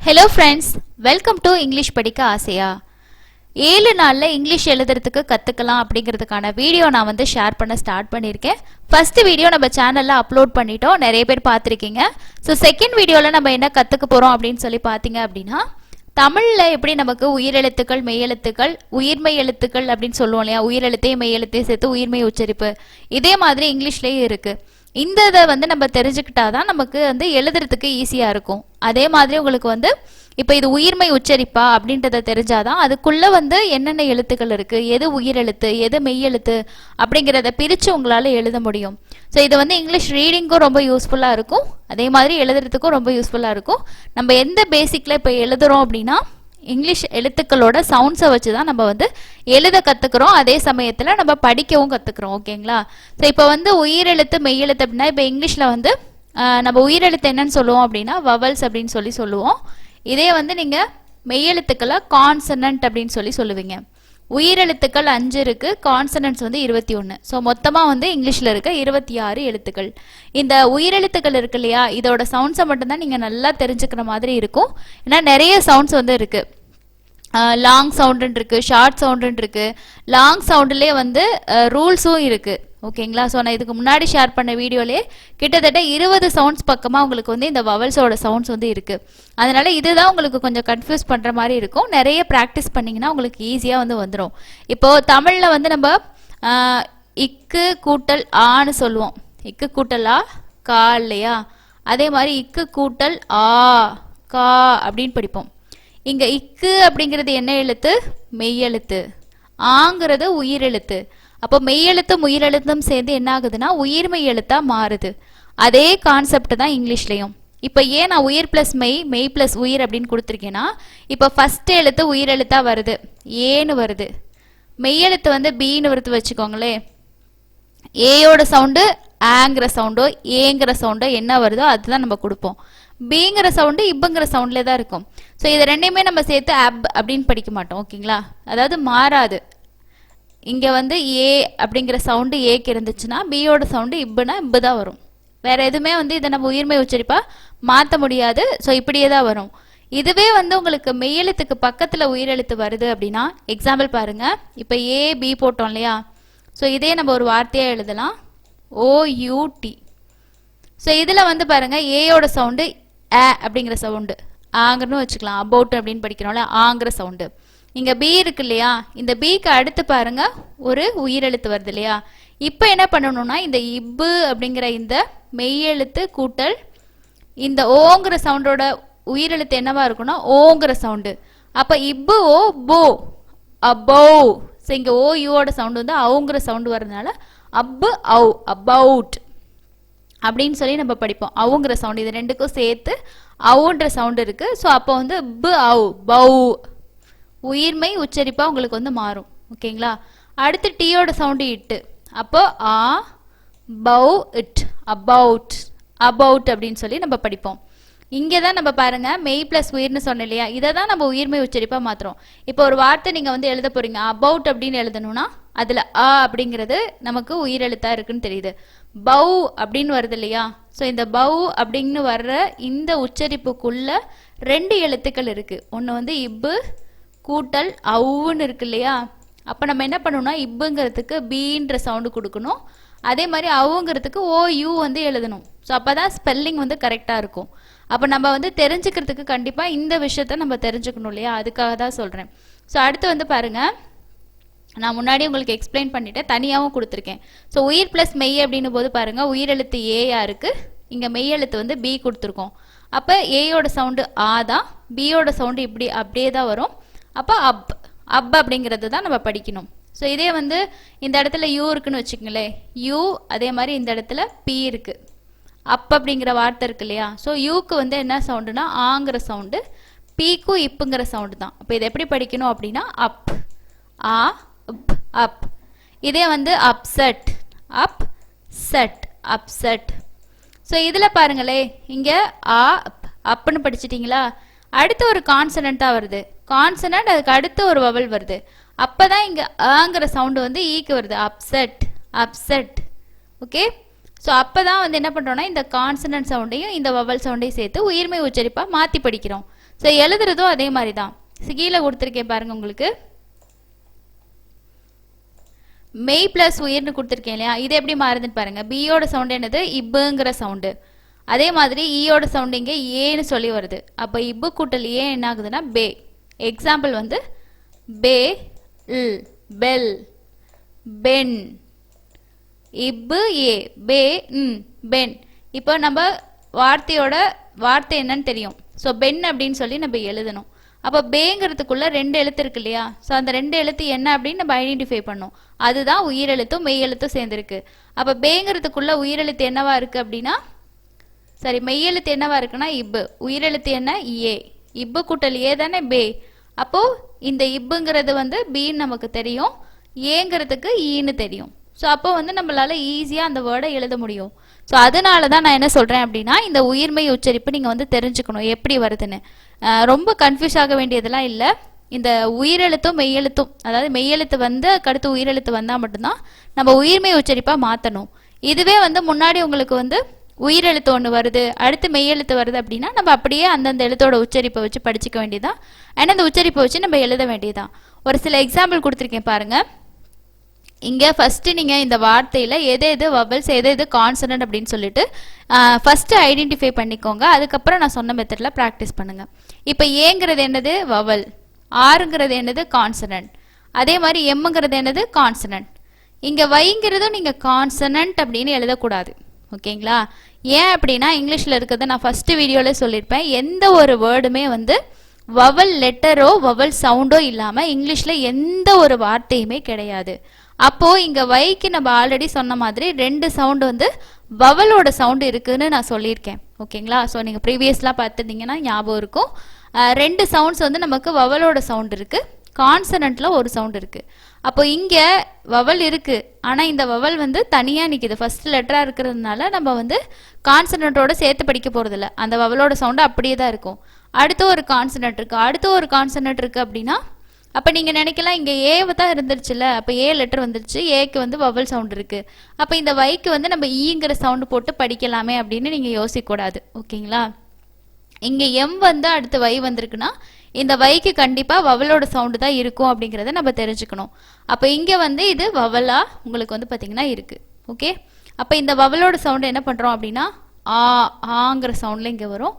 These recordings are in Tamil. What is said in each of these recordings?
Hello friends, welcome to English படிக்க ஆசையா. 7 நாள்ல இங்கிலீஷ் எழுதுறதுக்கு கத்துக்கலாம் அப்படிங்கிறதுக்கான வீடியோ நான் வந்து ஷேர் பண்ண ஸ்டார்ட் பண்ணியிருக்கேன். ஃபர்ஸ்ட் வீடியோ நம்ம சேனல்ல அப்லோட் பண்ணிட்டோம், நிறைய பேர் பார்த்துருக்கீங்க. ஸோ செகண்ட் வீடியோவில் நம்ம என்ன கற்றுக்க போகிறோம் அப்படின்னு சொல்லி பார்த்தீங்க அப்படின்னா, தமிழில் எப்படி நமக்கு உயிரெழுத்துக்கள் மெய்யெழுத்துக்கள் உயிர்மெய் எழுத்துக்கள் அப்படின்னு சொல்லுவோம் இல்லையா, உயிரெழுத்தையும் மெய்யெழுத்தையும் சேர்த்து உயிர்மெய் உச்சரிப்பு, இதே மாதிரி இங்கிலீஷ்லேயும் இருக்குது. இந்த இதை வந்து நம்ம தெரிஞ்சுக்கிட்டாதான் நமக்கு வந்து எழுதுறதுக்கு ஈஸியாக இருக்கும். அதே மாதிரி உங்களுக்கு வந்து இப்போ இது உயிர்மெய் உச்சரிப்பா அப்படின்றத தெரிஞ்சாதான் அதுக்குள்ளே வந்து என்னென்ன எழுத்துக்கள் இருக்குது, எது உயிரெழுத்து எது மெய்யெழுத்து அப்படிங்கிறத பிரித்து உங்களால் எழுத முடியும். ஸோ இது வந்து இங்கிலீஷ் ரீடிங்கும் ரொம்ப யூஸ்ஃபுல்லாக இருக்கும், அதே மாதிரி எழுதுறதுக்கும் ரொம்ப யூஸ்ஃபுல்லாக இருக்கும். நம்ம எந்த பேசிக்கில் இப்போ எழுதுகிறோம் அப்படின்னா இங்கிலீஷ் எழுத்துக்களோட சவுண்ட்ஸை வச்சு தான் நம்ம வந்து எழுத கற்றுக்குறோம், அதே சமயத்தில் நம்ம படிக்கவும் கற்றுக்குறோம். ஓகேங்களா? ஸோ இப்போ வந்து உயிரெழுத்து மெய்யெழுத்து அப்படின்னா இப்போ இங்கிலீஷில் வந்து நம்ம உயிரெழுத்து என்னன்னு சொல்லுவோம் அப்படின்னா வவல்ஸ் அப்படின்னு சொல்லுவோம். இதே வந்து நீங்கள் மெய்யெழுத்துக்களை கான்சனன்ட் அப்படின்னு சொல்லுவீங்க. உயிரெழுத்துக்கள் 5 இருக்கு, கான்சனன்ட்ஸ் வந்து 21. ஸோ மொத்தமாக வந்து இங்கிலீஷில் இருக்க 26 எழுத்துக்கள். இந்த உயிரெழுத்துக்கள் இருக்கு இல்லையா, இதோட சவுண்ட்ஸை மட்டும்தான் நீங்கள் நல்லா தெரிஞ்சுக்கிற மாதிரி இருக்கும். ஏன்னா நிறைய சவுண்ட்ஸ் வந்து இருக்கு. லாங் சவுண்டுன்னு இருக்கு, ஷார்ட் சவுண்டுன்னு இருக்கு. லாங் சவுண்டுலேயே வந்து ரூல்ஸும் இருக்கு. ஓகேங்களா? ஸோ நான் இதுக்கு முன்னாடி ஷேர் பண்ண வீடியோலே கிட்டத்தட்ட 20 சவுண்ட்ஸ் பக்கமாக உங்களுக்கு வந்து இந்த வவல்ஸோட சவுண்ட்ஸ் வந்து இருக்குது. அதனால் இதுதான் உங்களுக்கு கொஞ்சம் கன்ஃபியூஸ் பண்ணுற மாதிரி இருக்கும். நிறைய ப்ராக்டிஸ் பண்ணிங்கன்னா உங்களுக்கு ஈஸியாக வந்து வந்துடும். இப்போது தமிழில் வந்து நம்ம இக்கு கூட்டல் ஆன்னு சொல்லுவோம். இக்கு கூட்டல் ஆ கா இல்லையா, அதே மாதிரி இக்கு கூட்டல் ஆ கா அப்படின்னு படிப்போம். இங்கே இக்கு அப்படிங்கிறது என்ன எழுத்து? மெய்யெழுத்து. ஆங்கிறது உயிரெழுத்து. அப்போ மெய்யெழுத்தும் உயிரெழுத்தும் சேர்ந்து என்ன ஆகுதுன்னா உயிர்மெய் எழுத்தா மாறுது. அதே கான்செப்ட் தான் இங்கிலீஷ்லையும். இப்போ ஏன் நான் உயிர் பிளஸ் மெய், மெய் பிளஸ் உயிர் அப்படின்னு கொடுத்துருக்கேன்னா, இப்போ ஃபர்ஸ்ட் எழுத்து உயிரெழுத்தா வருது, ஏன்னு வருது. மெய்யெழுத்து வந்து பீன்னு வருது வச்சுக்கோங்களே, ஏயோட சவுண்டு ஆங்கிற சவுண்டோ ஏங்கிற சவுண்டோ என்ன வருதோ அதுதான் நம்ம கொடுப்போம். பிங்கிற சவுண்டு இப்புங்கிற சவுண்ட்லேயே தான் இருக்கும். ஸோ இதை ரெண்டையுமே நம்ம சேர்த்து அப் அப்படின்னு படிக்க மாட்டோம். ஓகேங்களா? அதாவது மாறாது. இங்கே வந்து ஏ அப்படிங்கிற சவுண்டு ஏக்கு இருந்துச்சுன்னா பியோட சவுண்டு இப்புனா இப்பு தான் வரும். வேற எதுவுமே வந்து இதை நம்ம உயிர்மெய் உச்சரிப்பா மாற்ற முடியாது. ஸோ இப்படியே தான் வரும். இதுவே வந்து உங்களுக்கு மெய்யெழுத்துக்கு பக்கத்தில் உயிரெழுத்து வருது அப்படின்னா, எக்ஸாம்பிள் பாருங்க, இப்போ ஏ பி போட்டோம் இல்லையா, ஸோ இதே நம்ம ஒரு வார்த்தையாக எழுதலாம், ஓயூடி. ஸோ இதில் வந்து பாருங்க ஏயோட சவுண்டு ஏ அப்படிங்கிற சவுண்டு ஆங்கன்னு வச்சுக்கலாம். அபவுட் அப்படின்னு படிக்கிறோம்ல, ஆங்கிற சவுண்டு. இங்கே பி இருக்கு இல்லையா, இந்த பிக்கு அடுத்து பாருங்க ஒரு உயிரெழுத்து வருது இல்லையா. இப்போ என்ன பண்ணணும்னா இந்த இப்பு அப்படிங்கிற இந்த மெய்யெழுத்து கூட்டல் இந்த ஓங்கிற சவுண்டோட உயிரெழுத்து என்னவா இருக்குன்னா ஓங்கிற சவுண்டு. அப்போ இப்பு ஓ போ அபோ. ஸோ இங்கே ஓ யூவோட சவுண்டு வந்து அவுங்கிற சவுண்டு வர்றதுனால அப்பு அவு அபவுட் அப்படின்னு சொல்லி நம்ம படிப்போம். அவுங்கிற சவுண்டு இது ரெண்டுக்கும் சேர்த்து அவுன்ற சவுண்டு இருக்கு. ஸோ அப்போ வந்து பு அவு பவு உயிர்மெய் உச்சரிப்பாக உங்களுக்கு வந்து மாறும். ஓகேங்களா? அடுத்து டீயோட சவுண்டு இட்டு. அப்போ ஆ பவு இட் அபவுட் அபவுட் அப்படின்னு சொல்லி நம்ம படிப்போம். இங்கே தான் நம்ம பாருங்க மெய் பிளஸ் உயிர்னு சொன்னோம் இல்லையா, இதை தான் நம்ம உயிர்மெய் உச்சரிப்பாக மாற்றுறோம். இப்போ ஒரு வார்த்தை நீங்கள் வந்து எழுத போறீங்க, அபவுட் அப்படின்னு எழுதணும்னா அதில் ஆ அப்படிங்கிறது நமக்கு உயிரெழுத்தா இருக்குன்னு தெரியுது. பவு அப்படின்னு வருது இல்லையா, ஸோ இந்த பவு அப்படின்னு வர்ற இந்த உச்சரிப்புக்குள்ள 2 எழுத்துக்கள் இருக்கு. ஒன்று வந்து இப்பு கூட்டல் அவுன்னு இருக்கு இல்லையா. அப்போ நம்ம என்ன பண்ணணும்னா இப்புங்கிறதுக்கு பீன்ற சவுண்டு கொடுக்கணும், அதே மாதிரி அவுங்கிறதுக்கு ஓ யூ வந்து எழுதணும். ஸோ அப்போ தான் ஸ்பெல்லிங் வந்து கரெக்டாக இருக்கும். அப்போ நம்ம வந்து தெரிஞ்சுக்கிறதுக்கு கண்டிப்பாக இந்த விஷயத்த நம்ம தெரிஞ்சுக்கணும் இல்லையா, அதுக்காக தான் சொல்கிறேன். ஸோ அடுத்து வந்து பாருங்கள், நான் முன்னாடி உங்களுக்கு எக்ஸ்பிளைன் பண்ணிட்டேன், தனியாகவும் கொடுத்துருக்கேன். ஸோ உயிர் ப்ளஸ் மெய் அப்படின்னும் போது பாருங்கள் உயிரெழுத்து ஏயா இருக்குது, இங்கே மெய்யெழுத்து வந்து பி கொடுத்துருக்கோம். அப்போ ஏயோட சவுண்டு ஆ தான், பியோட சவுண்டு இப்படி அப்படியே தான் வரும். அப்போ அப் அப் அப்படிங்கிறது தான் நம்ம படிக்கணும். ஸோ இதே வந்து இந்த இடத்துல யூ இருக்குன்னு வச்சுக்கங்களேன், யூ, அதே மாதிரி இந்த இடத்துல பி இருக்குது, அப் அப்படிங்கிற வார்த்தை இருக்கு இல்லையா. ஸோ யூக்கு வந்து என்ன சவுண்டுனா ஆங்கிற சவுண்டு, பிக்கும் இப்புங்கிற சவுண்டு தான். அப்போ இதை எப்படி படிக்கணும் அப்படின்னா அப் ஆ அப் அப். இதே வந்து அப்செட் அப் செட் அப்செட். ஸோ இதில் பாருங்களே, இங்கே ஆ அப்புன்னு படிச்சிட்டிங்களா, அடுத்து ஒரு கான்சனண்ட்டாக வருது, கான்சனண்ட் அதுக்கு அடுத்து ஒரு வவல் வருது, அப்போ தான் இங்கே ஆங்கிற சவுண்டு வந்து ஈக்கு வருது, அப்செட் அப்செட். ஓகே? ஸோ அப்போ தான் வந்து என்ன பண்ணுறோன்னா இந்த கான்சனன்ட் சவுண்டையும் இந்த வவல் சவுண்டையும் சேர்த்து உயிர்மை உச்சரிப்பாக மாற்றி படிக்கிறோம். ஸோ எழுதுறதும் அதே மாதிரி தான். கீழே கொடுத்துருக்கேன் பாருங்கள் உங்களுக்கு மெய் ப்ளஸ் உயிர்னு கொடுத்துருக்கேன் இல்லையா, இது எப்படி மாறுதுன்னு பாருங்கள். பியோட சவுண்டு என்னது இப்புங்கிற சவுண்டு. அதே மாதிரி ஈயோட சவுண்டு இங்கே ஏன்னு சொல்லி வருது. அப்போ இப்பு கூட்டல் ஏ என்ன ஆகுதுன்னா பே. எக்ஸாம்பிள் வந்து பே இல் பெல் பென் இப்பு ஏ பே பென். இப்போ நம்ம வார்த்தை என்னன்னு தெரியும். ஸோ பென் அப்படின்னு சொல்லி நம்ம எழுதணும். அப்போ பேங்கிறதுக்குள்ள 2 எழுத்து இருக்கு இல்லையா, ஸோ அந்த 2 எழுத்து என்ன அப்படின்னு நம்ம ஐடென்டிஃபை பண்ணோம். அதுதான் உயிரெழுத்தும் மெய் எழுத்தும் சேர்ந்துருக்கு. அப்போ பேங்கிறதுக்குள்ள உயிரெழுத்து என்னவா இருக்கு அப்படின்னா மெய்யெழுத்து என்னவா இருக்குன்னா இப்பு, உயிரெழுத்து என்ன ஏ, இப்பு கூட்டல் ஏ தானே பே. அப்போ இந்த இப்புங்கிறது வந்து பின்னு நமக்கு தெரியும், ஏங்கிறதுக்கு ஈன்னு தெரியும். ஸோ அப்போ வந்து நம்மளால ஈஸியாக அந்த வேர்டை எழுத முடியும். ஸோ அதனால தான் நான் என்ன சொல்கிறேன் அப்படின்னா இந்த உயிர்மெய் உச்சரிப்பு நீங்கள் வந்து தெரிஞ்சுக்கணும் எப்படி வருதுன்னு. ரொம்ப கன்ஃபியூஸ் ஆக வேண்டியதெல்லாம் இல்லை. இந்த உயிரெழுத்தும் மெய்யெழுத்தும், அதாவது மெய்யெழுத்து வந்து அடுத்து உயிரெழுத்து வந்தால் மட்டும்தான் நம்ம உயிர்மெய் உச்சரிப்பாக மாற்றணும். இதுவே வந்து முன்னாடி உங்களுக்கு வந்து உயிரெழுத்து ஒன்று வருது அடுத்து மெய்யெழுத்து வருது அப்படின்னா நம்ம அப்படியே அந்தந்த எழுத்தோட உச்சரிப்பை வச்சு படிச்சுக்க வேண்டியதான். ஆனால் அந்த உச்சரிப்பை வச்சு நம்ம எழுத வேண்டியதான். ஒரு சில எக்ஸாம்பிள் கொடுத்துருக்கேன் பாருங்கள். இங்கே ஃபஸ்ட்டு நீங்கள் இந்த வார்த்தையில் எது வவல்ஸ் எது கான்சனன்ட் அப்படின்னு சொல்லிட்டு ஃபஸ்ட்டு ஐடென்டிஃபை பண்ணிக்கோங்க. அதுக்கப்புறம் நான் சொன்ன மெத்தடில் ப்ராக்டிஸ் பண்ணுங்கள். இப்போ ஏங்கிறது என்னது வவல், ஆறுங்கிறது என்னது கான்சனன்ட், அதே மாதிரி எம்முங்கிறது என்னது கான்சனன்ட். இங்கே வைங்கிறதும் நீங்கள் கான்சனன்ட் அப்படின்னு எழுதக்கூடாது. ஓகேங்களா? ஏன் அப்படின்னா இங்கிலீஷில் இருக்கிறத நான் ஃபஸ்ட்டு வீடியோவில் சொல்லியிருப்பேன். எந்த ஒரு வேர்டுமே வந்து வவல் லெட்டரோ வவல் சவுண்டோ இல்லாமல் இங்கிலீஷில் எந்த ஒரு வார்த்தையுமே கிடையாது. அப்போது இங்கே வைக்கு நம்ம ஆல்ரெடி சொன்ன மாதிரி 2 சவுண்டு வந்து வவலோட சவுண்டு இருக்குதுன்னு நான் சொல்லியிருக்கேன். ஓகேங்களா? ஸோ நீங்கள் ப்ரீவியஸ்லாம் பார்த்துருந்தீங்கன்னா ஞாபகம் இருக்கும். 2 சவுண்ட்ஸ் வந்து நமக்கு வவலோட சவுண்டு இருக்குது, கான்சனண்ட்டில் ஒரு சவுண்ட் இருக்குது. அப்போ இங்கே வவல் இருக்குது, ஆனால் இந்த வவல் வந்து தனியாக நிற்கிது. ஃபஸ்ட் லெட்டராக இருக்கிறதுனால நம்ம வந்து கான்சனண்ட்டோட சேர்த்து படிக்க போகிறதில்ல, அந்த வவலோட சவுண்டு அப்படியே தான் இருக்கும். அடுத்து ஒரு கான்சனண்ட் இருக்குது அப்படின்னா அப்போ நீங்கள் நினைக்கலாம் இங்கே ஏவை தான் இருந்துருச்சுல்ல, அப்போ ஏ லெட்டர் வந்துருச்சு, ஏக்கு வந்து வவல் சவுண்ட் இருக்குது, அப்போ இந்த வைக்கு வந்து நம்ம ஈங்கிற சவுண்டு போட்டு படிக்கலாமே அப்படின்னு நீங்கள் யோசிக்கக்கூடாது. ஓகேங்களா? இங்கே எம் வந்து அடுத்து வை வந்திருக்குன்னா இந்த வைக்கு கண்டிப்பாக வவலோட சவுண்டு தான் இருக்கும் அப்படிங்கிறத நம்ம தெரிஞ்சுக்கணும். அப்போ இங்கே வந்து இது வவலாக உங்களுக்கு வந்து பார்த்திங்கன்னா இருக்குது. ஓகே, அப்போ இந்த வவலோட சவுண்டு என்ன பண்ணுறோம் அப்படின்னா ஆங்கிற சவுண்டில் இங்கே வரும்.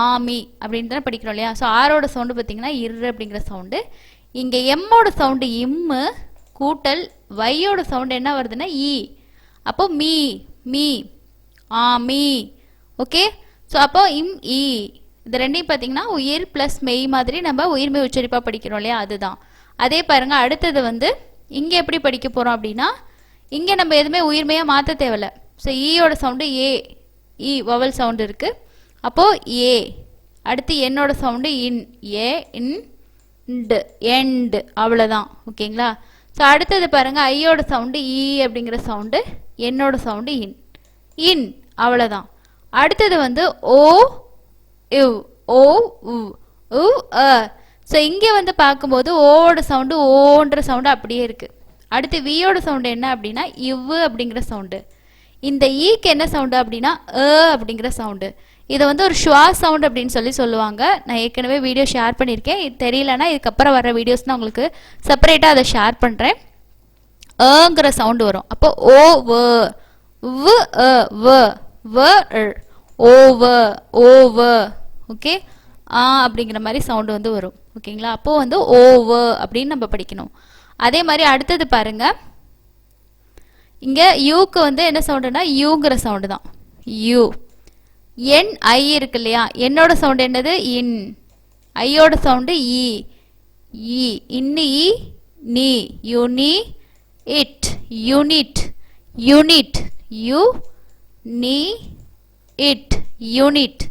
ஆமி அப்படின்னு தானே படிக்கிறோம் இல்லையா? ஸோ ஆரோட சவுண்டு பார்த்திங்கன்னா இரு அப்படிங்கிற சவுண்டு. இங்கே எம்மோட சவுண்டு இம்மு கூட்டல் வையோட சவுண்டு என்ன வருதுன்னா ஈ. அப்போ மீ மீ ஆமி. ஓகே, ஸோ அப்போ இம் ஈ இது ரெண்டையும் பார்த்தீங்கன்னா உயிர் ப்ளஸ் மெய் மாதிரி நம்ம உயிர்மெய் உச்சரிப்பாக படிக்கிறோம் இல்லையா, அதுதான். அதே பாருங்கள், அடுத்தது வந்து இங்கே எப்படி படிக்க போகிறோம் அப்படின்னா இங்கே நம்ம எதுவுமே உயிர்மையாக மாற்ற தேவையில்லை. ஸோ ஈயோட சவுண்டு ஏ, இ வவல் சவுண்டு இருக்குது. அப்போது ஏ. அடுத்து என்னோட சவுண்டு இன், ஏ இன் ண்டு எண்டு, அவ்வளோதான். ஓகேங்களா? ஸோ அடுத்தது பாருங்கள், ஐயோட சவுண்டு ஈ அப்படிங்கிற சவுண்டு, என்னோட சவுண்டு இன் இன், அவ்வளோதான். அடுத்தது வந்து ஓ இவ், ஓ உ அ. ஸோ இங்கே வந்து பார்க்கும்போது ஓவோட சவுண்டு ஓன்ற சவுண்டு அப்படியே இருக்குது. அடுத்து வியோட சவுண்டு என்ன அப்படின்னா இவ்வு அப்படிங்கிற சவுண்டு. இந்த ஈக்கு என்ன சவுண்டு அப்படின்னா அப்படிங்கிற சவுண்டு. இதை வந்து ஒரு ஷ்வா சவுண்ட் அப்படின்னு சொல்லுவாங்க. நான் ஏற்கனவே வீடியோ ஷேர் பண்ணியிருக்கேன். இது தெரியலன்னா இதுக்கப்புறம் வர வீடியோஸ் நான் உங்களுக்கு செப்பரேட்டாக அதை ஷேர் பண்ணுறேன். ஏங்கிற சவுண்டு வரும். அப்போ ஓ வ வ ஓவ ஓவ. ஓகே, அப்படிங்கிற மாதிரி சவுண்டு வந்து வரும். ஓகேங்களா? அப்போது வந்து ஓவ அப்படின்னு நம்ம படிக்கணும். அதே மாதிரி அடுத்தது பாருங்கள், இங்கே யூக்கு வந்து என்ன சவுண்டுனா யூங்கிற சவுண்டு தான், யூ. என் ஐ இருக்கு இல்லையா, என்னோட சவுண்டு என்னது இன், ஐயோட சவுண்டு இ, இ இன்னு இ நீ, யூனி இட், யூனிட் யூனிட், யூ நீ இட், யூனிட்.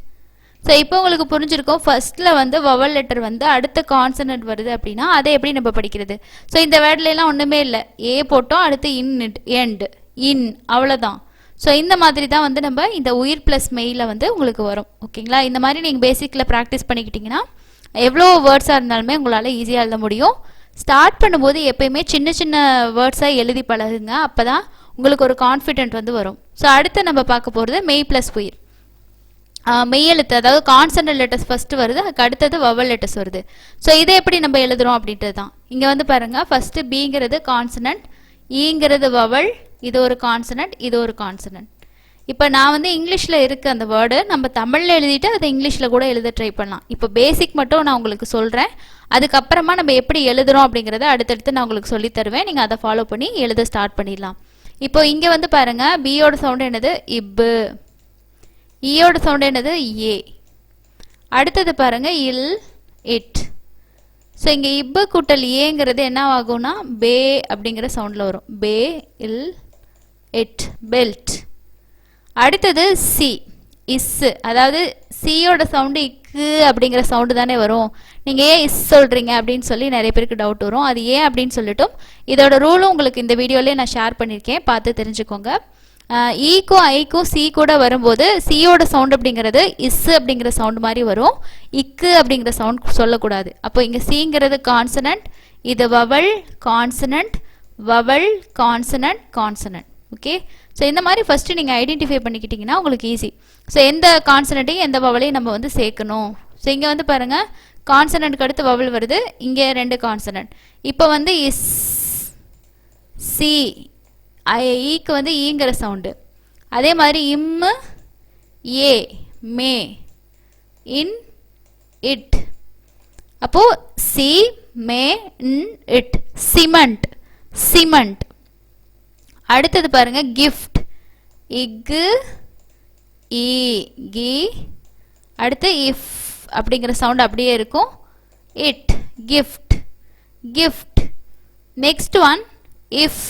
ஸோ இப்போ உங்களுக்கு புரிஞ்சிருக்கும், ஃபர்ஸ்ட்டில் வந்து வவல் லெட்டர் வந்து அடுத்த கான்சனன்ட் வருது அப்படின்னா அதை எப்படி நம்ம படிக்கிறது. ஸோ இந்த வேர்ட்லாம் ஒன்றுமே இல்லை, ஏ போட்டோம், அடுத்து இன் எண்ட் இன், அவ்வளோதான். ஸோ இந்த மாதிரி தான் வந்து நம்ம இந்த உயிர் ப்ளஸ் மெயிலில் வந்து உங்களுக்கு வரும். ஓகேங்களா? இந்த மாதிரி நீங்கள் பேசிக்கில் ப்ராக்டிஸ் பண்ணிக்கிட்டிங்கன்னா எவ்வளோ வேர்ட்ஸாக இருந்தாலுமே உங்களால் ஈஸியாக எழுத முடியும். ஸ்டார்ட் பண்ணும்போது எப்பயுமே சின்ன சின்ன வேர்ட்ஸாக எழுதி பழகுங்க, அப்போ தான் உங்களுக்கு ஒரு கான்ஃபிடென்ட் வந்து வரும். ஸோ அடுத்து நம்ம பார்க்க போகிறது மெய் ப்ளஸ் உயிர். மெய் எழுத்து, அதாவது கான்சனன்ட் லெட்டர்ஸ் ஃபஸ்ட்டு வருது, அதுக்கு அடுத்தது வவல் லெட்டர்ஸ் வருது. ஸோ இதை எப்படி நம்ம எழுதுறோம் அப்படின்றது தான் இங்கே வந்து பாருங்கள். ஃபஸ்ட்டு பிங்கிறது கான்சனன்ட், ஈங்கிறது வவல், இது ஒரு கான்சனன்ட், இது ஒரு கான்சனன்ட். இப்போ நான் வந்து இங்கிலீஷில் இருக்க அந்த வேர்டு நம்ம தமிழில் எழுதிட்டு அதை இங்கிலீஷில் கூட எழுத ட்ரை பண்ணலாம். இப்போ பேசிக் மட்டும் நான் உங்களுக்கு சொல்கிறேன், அதுக்கப்புறமா நம்ம எப்படி எழுதுறோம் அப்படிங்கிறத அடுத்தடுத்து நான் உங்களுக்கு சொல்லி தருவேன். நீங்கள் அதை ஃபாலோ பண்ணி எழுத ஸ்டார்ட் பண்ணிடலாம். இப்போ இங்கே வந்து பாருங்கள், பியோட சவுண்டு என்னது இப்பு, ஈயோட சவுண்டு என்னது ஏ. அடுத்தது பாருங்க இல், இட். ஸோ இங்கே இப்பு கூட்டல் ஏங்கிறது என்ன ஆகும்னா பே அப்படிங்கிற சவுண்டில் வரும். பே, இல், இட், பெல்ட். அடுத்தது சி, இஸ்ஸு, அதாவது சியோட சவுண்டு இக்கு அப்படிங்கிற சவுண்டு தானே வரும். நீங்கள் ஏன் இஸ் சொல்கிறீங்க அப்படின்னு சொல்லி நிறைய பேருக்கு டவுட் வரும். அது ஏன் அப்படின்னு சொல்லிட்டும் இதோட ரூலும் உங்களுக்கு இந்த வீடியோலேயே நான் ஷேர் பண்ணியிருக்கேன், பார்த்து தெரிஞ்சுக்கோங்க. ஈக்கும் ஐக்கும் சி கூட வரும்போது சியோட சவுண்ட் அப்படிங்கிறது இஸ் அப்படிங்கிற சவுண்ட் மாதிரி வரும், இக்கு அப்படிங்கிற சவுண்ட் சொல்லக்கூடாது. அப்போ இங்கே சிங்கிறது கான்சனன்ட், இது vowel, consonant, vowel, consonant, consonant. Okay, so இந்த மாதிரி ஃபஸ்ட்டு நீங்கள் ஐடென்டிஃபை பண்ணிக்கிட்டிங்கன்னா உங்களுக்கு ஈஸி. ஸோ எந்த கான்சனண்ட்டையும் எந்த வவலையும் நம்ம வந்து சேர்க்கணும். ஸோ இங்கே வந்து பாருங்கள், கான்சனண்ட்க்கு அடுத்து வவல் வருது, இங்கே 2 கான்சனன்ட். இப்போ வந்து இஸ், சி, ஈக்கு வந்து ஈங்கிற சவுண்டு. அதே மாதிரி இம்மு, ஏ, மே, இன், இட். அப்போது C, May, in, it, cement, cement. அடுத்தது பாருங்க கிஃப்ட், இக்கு, ஈ, கி. அடுத்து இஃப் அப்படிங்கிற சவுண்ட் அப்படியே இருக்கும், it, gift, gift. Next one if,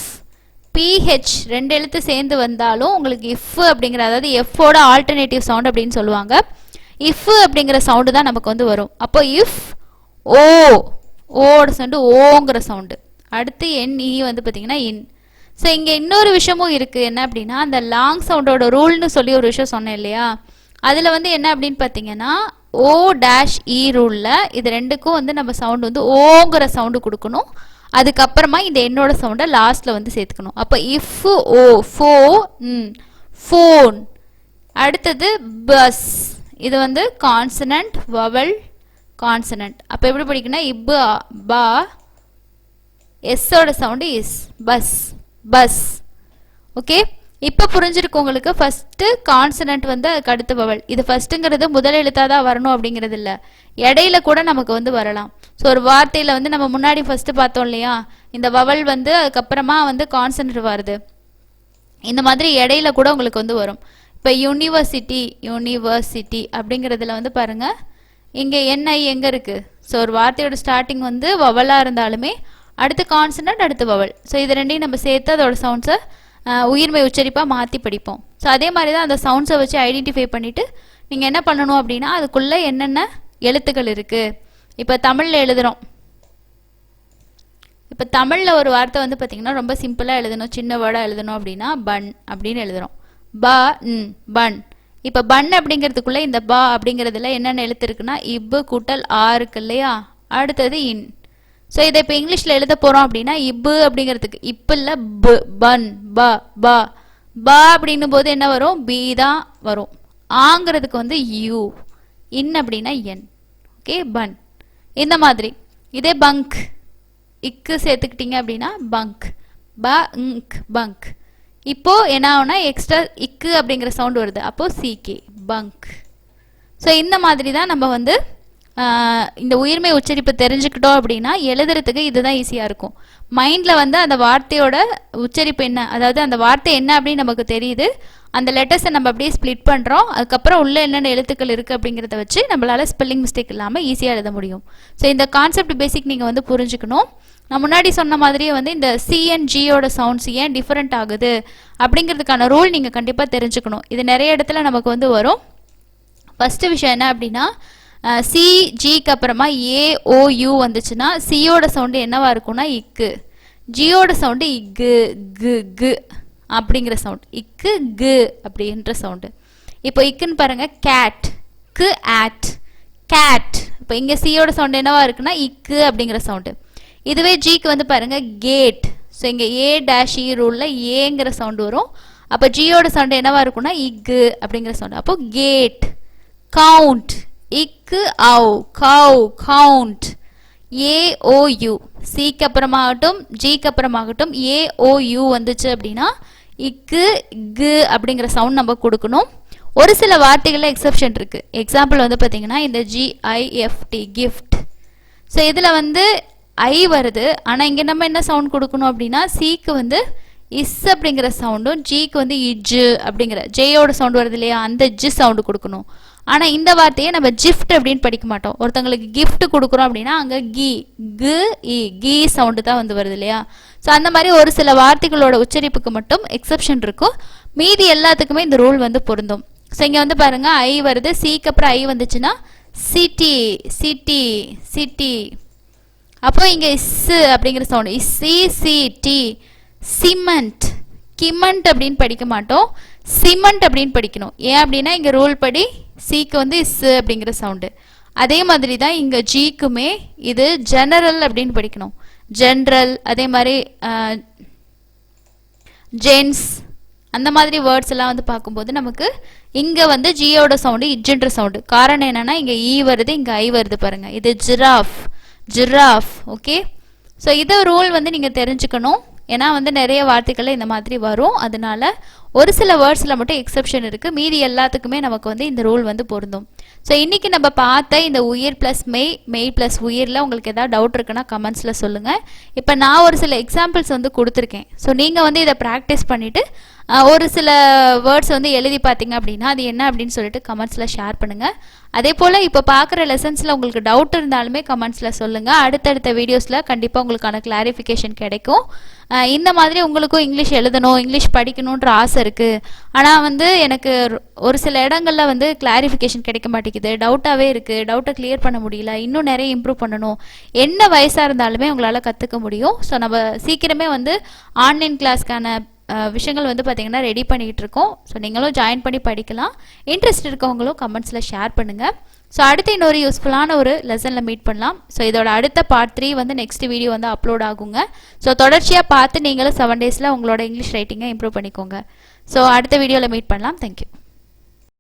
P H 2 எழுத்து சேர்ந்து வந்தாலும் உங்களுக்கு இஃப் அப்படிங்கிற, அதாவது எஃப்போட ஆல்டர்னேட்டிவ் சவுண்ட் அப்படின்னு சொல்லுவாங்க. இஃப் அப்படிங்கிற சவுண்டு தான் நமக்கு வந்து வரும். அப்போ இஃப், ஓ, ஓட சவுண்டு ஓங்கிற சவுண்டு. அடுத்து என், இ வந்து பார்த்தீங்கன்னா இன். ஸோ இங்கே இன்னொரு விஷயமும் இருக்குது, என்ன அப்படின்னா அந்த லாங் சவுண்டோட ரூல்னு சொல்லி ஒரு விஷயம் சொன்னேன் இல்லையா, அதில் வந்து என்ன அப்படின்னு பார்த்தீங்கன்னா ஓ டேஷ் இ ரூலில் இது ரெண்டுக்கும் வந்து நம்ம சவுண்டு வந்து ஓங்கிற சவுண்டு கொடுக்கணும். அதுக்கப்புறமா இந்த என்னோட சவுண்டை லாஸ்ட்டில் வந்து சேர்த்துக்கணும். அப்போ இஃப், ஓ, ஃபோ, ஃபோன். அடுத்தது பஸ், இது வந்து கான்சனன்ட், வவல், கான்சனன்ட். அப்போ எப்படி படிக்கணும், இப்பு, பா, எஸ்ஸோட sound is, bus, bus. Okay, இப்போ புரிஞ்சிருக்கு உங்களுக்கு. ஃபஸ்ட்டு கான்சனன்ட் வந்து அதுக்கு அடுத்து வவல். இது ஃபஸ்ட்டுங்கிறது முதல் எழுத்தாக தான் வரணும் அப்படிங்கிறது இல்லை, இடையில கூட நமக்கு வந்து வரலாம். ஸோ ஒரு வார்த்தையில் வந்து நம்ம முன்னாடி ஃபஸ்ட்டு பார்த்தோம் இல்லையா, இந்த வவல் வந்து அதுக்கப்புறமா வந்து கான்சனன்ட் வருது, இந்த மாதிரி இடையில கூட உங்களுக்கு வந்து வரும். இப்போ யூனிவர்சிட்டி, யூனிவர்சிட்டி அப்படிங்கிறதுல வந்து பாருங்கள், இங்கே என்ஐ எங்கே இருக்குது. ஸோ ஒரு வார்த்தையோட ஸ்டார்டிங் வந்து வவலாக இருந்தாலுமே அடுத்து கான்சனன்ட், அடுத்து வவல். ஸோ இது ரெண்டையும் நம்ம சேர்த்து அதோட சவுண்ட்ஸை உயிர்மை உச்சரிப்பாக மாற்றி படிப்போம். ஸோ அதே மாதிரி தான் அந்த சவுண்ட்ஸை வச்சு ஐடென்டிஃபை பண்ணிவிட்டு நீங்கள் என்ன பண்ணணும் அப்படின்னா அதுக்குள்ளே என்னென்ன எழுத்துக்கள் இருக்குது. இப்போ தமிழில் எழுதுகிறோம், இப்போ தமிழில் ஒரு வார்த்தை வந்து பார்த்திங்கன்னா ரொம்ப சிம்பிளாக எழுதணும், சின்ன வேர்டாக எழுதணும் அப்படின்னா பன் அப்படின்னு எழுதுகிறோம். ப, பன். இப்போ பன் அப்படிங்கிறதுக்குள்ளே இந்த பா அப்படிங்கிறதுல என்னென்ன எழுத்து இருக்குன்னா இப்பு கூட்டல் ஆ இருக்கு இல்லையா, அடுத்தது இன். ஸோ இதை இப்போ இங்கிலீஷில் எழுத போகிறோம் அப்படின்னா இப்பு அப்படிங்கிறதுக்கு இப்பு இல்லை பு, பன், பா, பா. பா அப்படின்னும் போது என்ன வரும், பி தான் வரும். ஆங்கிறதுக்கு வந்து யூ, இன் அப்படின்னா என். ஓகே, பன். இந்த மாதிரி. இதே பங்க், இக்கு சேர்த்துக்கிட்டீங்க அப்படின்னா பங்க், ப, இங்க், பங்க். இப்போது என்ன ஆகுனா எக்ஸ்ட்ரா இக்கு அப்படிங்கிற சவுண்டு வருது, அப்போது சிகே, பங்க். ஸோ இந்த மாதிரி தான் நம்ம வந்து இந்த உயிர்மை உச்சரிப்பு தெரிஞ்சுக்கிட்டோம் அப்படின்னா எழுதுறதுக்கு இதுதான் ஈஸியாக இருக்கும். மைண்டில் வந்து அந்த வார்த்தையோட உச்சரிப்பு என்ன, அதாவது அந்த வார்த்தை என்ன அப்படின்னு நமக்கு தெரியுது, அந்த லெட்டர்ஸை நம்ம அப்படியே ஸ்ப்ளிட் பண்ணுறோம், அதுக்கப்புறம் உள்ள என்னென்ன எழுத்துக்கள் இருக்குது அப்படிங்கிறத வச்சு நம்மளால் ஸ்பெல்லிங் மிஸ்டேக் இல்லாமல் ஈஸியாக எழுத முடியும். ஸோ இந்த கான்செப்ட் பேசிக் நீங்கள் வந்து புரிஞ்சுக்கணும். நான் முன்னாடி சொன்ன மாதிரியே வந்து இந்த சிஎன்ஜியோட சவுண்ட்ஸ் ஏன் டிஃப்ரெண்ட் ஆகுது அப்படிங்கிறதுக்கான ரூல் நீங்கள் கண்டிப்பாக தெரிஞ்சுக்கணும். இது நிறைய இடத்துல நமக்கு வந்து வரும். ஃபஸ்ட்டு விஷயம் என்ன அப்படின்னா சி, ஜிக்கு அப்புறமா ஏஓயு வந்துச்சுன்னா சியோட சவுண்டு என்னவா இருக்கும்னா இக்கு, ஜியோட சவுண்டு இக்கு, கு, கு அப்படிங்கிற சவுண்ட், இக்கு, கு அப்படின்ற சவுண்டு. இப்போ இக்குன்னு பாருங்கள், கேட், கு, ஆட், கேட். இப்போ இங்கே சியோட சவுண்டு என்னவா இருக்குன்னா இக்கு அப்படிங்கிற சவுண்டு. இதுவே ஜிக்கு வந்து பாருங்கள் கேட். ஸோ இங்கே ஏ டேஷ் இ ரூலில் ஏங்கிற சவுண்டு வரும், அப்போ ஜியோட சவுண்ட் என்னவா இருக்கும்னா இக்கு அப்படிங்கிற சவுண்ட். அப்போ கேட். கவுண்ட், இக்கு ஆவ், கவ், கவுண்ட். ஏஓயு, சிக்கு அப்புறமாகட்டும் ஜிக்கு அப்புறமாகட்டும் ஏஓயு வந்துச்சு அப்படின்னா இக்கு கு அப்படிங்கிற சவுண்ட் நம்ம கொடுக்கணும். ஒரு சில வார்த்தைகளில் எக்ஸப்ஷன் இருக்கு. எக்ஸாம்பிள் வந்து பார்த்தீங்கன்னா இந்த ஜிஐஎஃப்டி, கிஃப்ட். ஸோ இதில் வந்து ஐ வருது, ஆனால் இங்கே நம்ம என்ன சவுண்ட் கொடுக்கணும் அப்படின்னா சிக்கு வந்து இஸ் அப்படிங்கிற சவுண்டும் ஜிக்கு வந்து இஜ்ஜு அப்படிங்கிற ஜேயோட சவுண்ட் வருது இல்லையா, அந்த ஜி சவுண்டு கொடுக்கணும். ஆனால் இந்த வார்த்தையை நம்ம ஜிஃப்ட் அப்படின்னு படிக்க மாட்டோம். ஒருத்தங்களுக்கு கிஃப்ட் கொடுக்குறோம் அப்படின்னா அங்கே கி, கு இ, கி சவுண்டு தான் வந்து வருது இல்லையா. ஸோ அந்த மாதிரி ஒரு சில வார்த்தைகளோட உச்சரிப்புக்கு மட்டும் எக்ஸப்ஷன் இருக்கும். மீதி எல்லாத்துக்குமே இந்த ரூல் வந்து பொருந்தும். ஸோ இங்கே வந்து பாருங்க ஐ வருது, சிக்கு அப்புறம் ஐ வந்துச்சுன்னா சிட்டி, சிட்டி, சிட்டி. அப்போ இங்கே இஸ் அப்படிங்கிற சவுண்டு இஸ்ஸி, சிட்டி. சிமெண்ட், கிமெண்ட் அப்படின்னு படிக்க மாட்டோம், சிமெண்ட் அப்படின்னு படிக்கணும். ஏன் அப்படின்னா இங்கே ரூல் படி சிக்கு வந்து இஸ் அப்படிங்கிற சவுண்டு. அதே மாதிரி தான் இங்கே ஜிக்குமே இது ஜெனரல் அப்படின்னு படிக்கணும். ஜென்ரல், அதே மாதிரி ஜென்ஸ், அந்த மாதிரி வேர்ட்ஸ் எல்லாம் வந்து பார்க்கும்போது நமக்கு இங்கே வந்து ஜியோட சவுண்டு இஜ்ஜுன்ற சவுண்டு. காரணம் என்னன்னா இங்கே இ வருது, இங்கே ஐ வருது பாருங்க. இது ஜிராஃப், ஜிராஃப். ஓகே, ஸோ இதை ரூல் வந்து நீங்கள் தெரிஞ்சுக்கணும். ஏன்னா வந்து நிறைய வார்த்தைகள் இந்த மாதிரி வரும். அதனால ஒரு சில வேர்ட்ஸில் மட்டும் எக்ஸப்ஷன் இருக்குது. மீதி எல்லாத்துக்குமே நமக்கு வந்து இந்த ரூல் வந்து பொருந்தும். ஸோ இன்றைக்கி நம்ம பார்த்த இந்த உயிர் ப்ளஸ் மெய், மெய் ப்ளஸ் உயிரில் உங்களுக்கு ஏதாவது டவுட் இருக்குன்னா கமெண்ட்ஸில் சொல்லுங்கள். இப்போ நான் ஒரு சில எக்ஸாம்பிள்ஸ் வந்து கொடுத்துருக்கேன். ஸோ நீங்கள் வந்து இதை ப்ராக்டிஸ் பண்ணிவிட்டு ஒரு சில வேர்ட்ஸ் வந்து எழுதி பார்த்தீங்க அப்படின்னா அது என்ன அப்படின்னு சொல்லிட்டு கமெண்ட்ஸில் ஷேர் பண்ணுங்கள். அதே போல் இப்போ பார்க்குற லெசன்ஸில் உங்களுக்கு டவுட் இருந்தாலுமே கமெண்ட்ஸில் சொல்லுங்கள். அடுத்தடுத்த வீடியோஸில் கண்டிப்பாக உங்களுக்கான கிளாரிஃபிகேஷன் கிடைக்கும். இந்த மாதிரி உங்களுக்கும் இங்கிலீஷ் எழுதணும், இங்கிலீஷ் படிக்கணுன்ற ஆசை இருக்குது, ஆனால் வந்து எனக்கு ஒரு சில இடங்களில் வந்து கிளாரிஃபிகேஷன் கிடைக்க மாட்டேங்குது, டவுட்டாகவே இருக்குது, டவுட்டை கிளியர் பண்ண முடியல, இன்னும் நிறைய இம்ப்ரூவ் பண்ணணும். என்ன வயசாக இருந்தாலுமே உங்களால் கற்றுக்க முடியும். ஸோ நம்ம சீக்கிரமே வந்து ஆன்லைன் கிளாஸ்க்கான விஷயங்கள் வந்து பார்த்திங்கன்னா ரெடி பண்ணிகிட்டு இருக்கோம். ஸோ நீங்களும் ஜாயின் பண்ணி படிக்கலாம். இன்ட்ரெஸ்ட் இருக்கவங்களும் கமெண்ட்ஸில் ஷேர் பண்ணுங்கள். ஸோ அடுத்து இன்னொரு யூஸ்ஃபுல்லான ஒரு லெசனில் மீட் பண்ணலாம். ஸோ இதோட அடுத்த பார்ட் 3 வந்து நெக்ஸ்ட் வீடியோ வந்து அப்லோட் ஆகுங்க. ஸோ தொடர்ச்சியாக பார்த்து நீங்களும் 7 டேஸில் உங்களோட இங்கிலீஷ் ரைட்டிங்கை இம்ப்ரூவ் பண்ணிக்கோங்க. ஸோ அடுத்த வீடியோவில் மீட் பண்ணலாம். தேங்க்யூ.